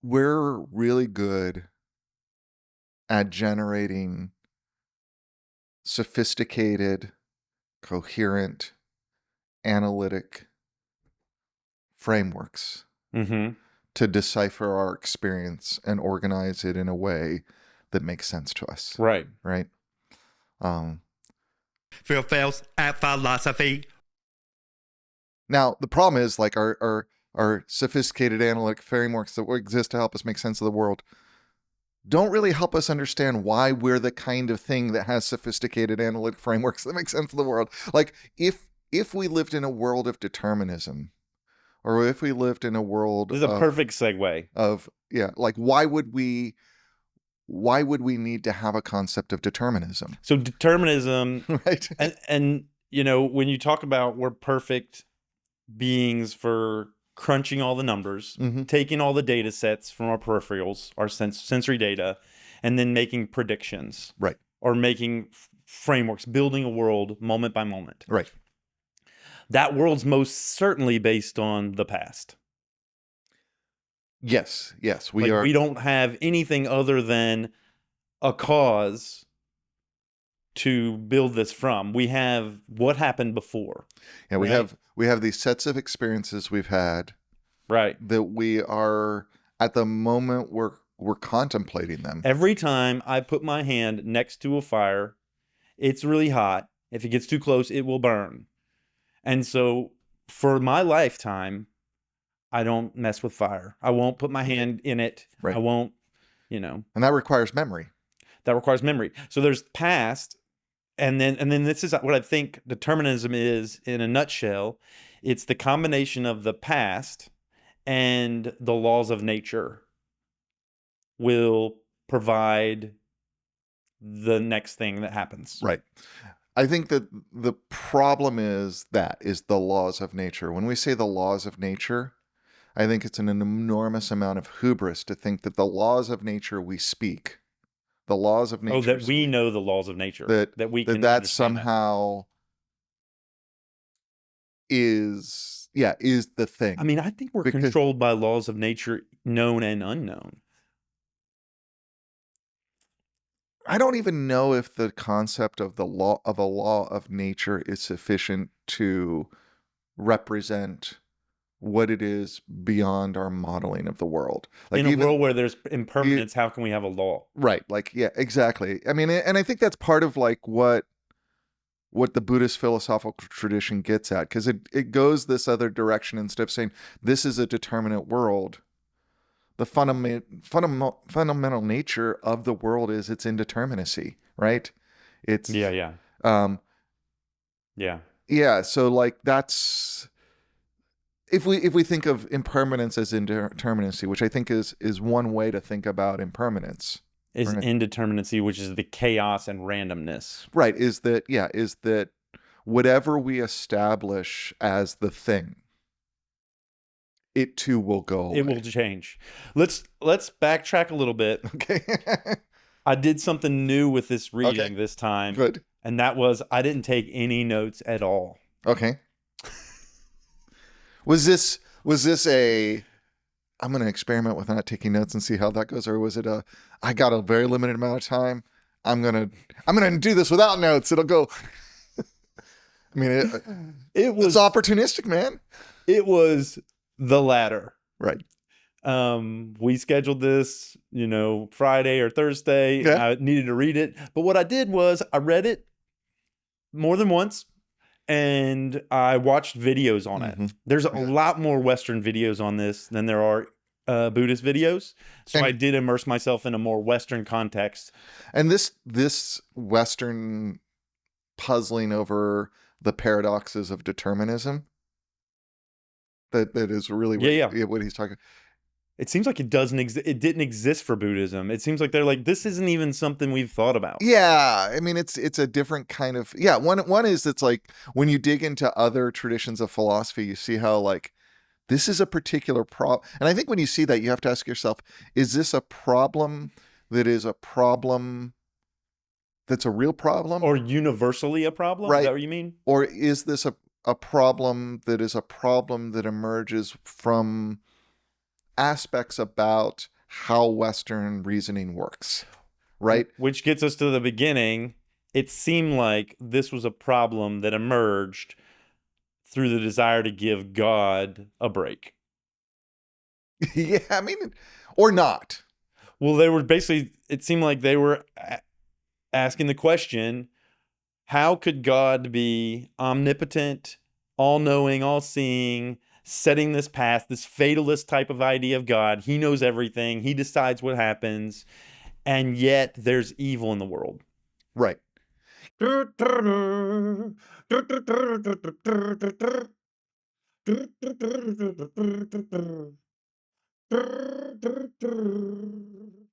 we're really good at generating sophisticated, coherent, analytic frameworks Mm-hmm. to decipher our experience and organize it in a way that makes sense to us. Right. Right. Phails at philosophy. Now, the problem is like our sophisticated analytic frameworks that exist to help us make sense of the world don't really help us understand why we're the kind of thing that has sophisticated analytic frameworks that make sense of the world. Like if we lived in a world of determinism, or if we lived in a world This is a perfect segue. Like why would we need to have a concept of determinism? So determinism, Right. And you know, when you talk about we're perfect beings for crunching all the numbers, taking all the data sets from our peripherals, our sensory data, and then making predictions. Right. Or making frameworks, building a world moment by moment. Right. That world's most certainly based on the past. Yes. We don't have anything other than a cause to build this from. We have what happened before. Yeah, we have these sets of experiences we've had. Right. That we are at the moment we're contemplating them. Every time I put my hand next to a fire, it's really hot. If it gets too close, it will burn. And so for my lifetime, I don't mess with fire. I won't put my hand in it. Right. I won't, you know. And that requires memory. That requires memory. So there's past, and then this is what I think determinism is in a nutshell. It's the combination of the past and the laws of nature will provide the next thing that happens. Right. I think that the problem is the laws of nature. When we say the laws of nature, I think it's an enormous amount of hubris to think that the laws of nature we speak, the laws of nature. That we know the laws of nature. That we can that somehow is the thing. I mean, I think we're controlled by laws of nature, known and unknown. I don't even know if the concept of a law of nature is sufficient to represent what it is beyond our modeling of the world. Like in a world where there's impermanence, how can we have a law? Right. Like, yeah, exactly. I mean, and I think that's part of like what the Buddhist philosophical tradition gets at, because it goes this other direction. Instead of saying this is a determinate world, the fundamental nature of the world is its indeterminacy, right? It's yeah. So like that's if we think of impermanence as indeterminacy, which I think is one way to think about impermanence, is indeterminacy, which is the chaos and randomness. Right. Is that whatever we establish as the thing, it too will go away. It will change. Let's backtrack a little bit. Okay. I did something new with this reading this time. Good. And that was I didn't take any notes at all. Okay. Was this a I'm going to experiment with not taking notes and see how that goes, or was it I got a very limited amount of time, I'm going to do this without notes, it'll go. I mean, it was opportunistic, man. It was the latter. Right. We scheduled this, Friday or Thursday. Yeah. I needed to read it. But what I did was I read it more than once and I watched videos on it. There's a lot more Western videos on this than there are Buddhist videos. So I did immerse myself in a more Western context. And this Western puzzling over the paradoxes of determinism, that is really what he's talking about. It seems like it didn't exist for Buddhism. It seems like they're like, this isn't even something we've thought about. Yeah. I mean, it's a different kind of, one is it's like when you dig into other traditions of philosophy, you see how like this is a particular problem. And I think when you see that, you have to ask yourself, is this a problem that is a problem that's a real problem? Or universally a problem? Right. Is that what you mean? Or is this a problem that is a problem that emerges from aspects about how Western reasoning works, right? Which gets us to the beginning. It seemed like this was a problem that emerged through the desire to give God a break. Yeah, I mean, or not. Well, they were basically, it seemed like they were asking the question, how could God be omnipotent, all knowing, all seeing, setting this path, this fatalist type of idea of God? He knows everything, he decides what happens, and yet there's evil in the world. Right.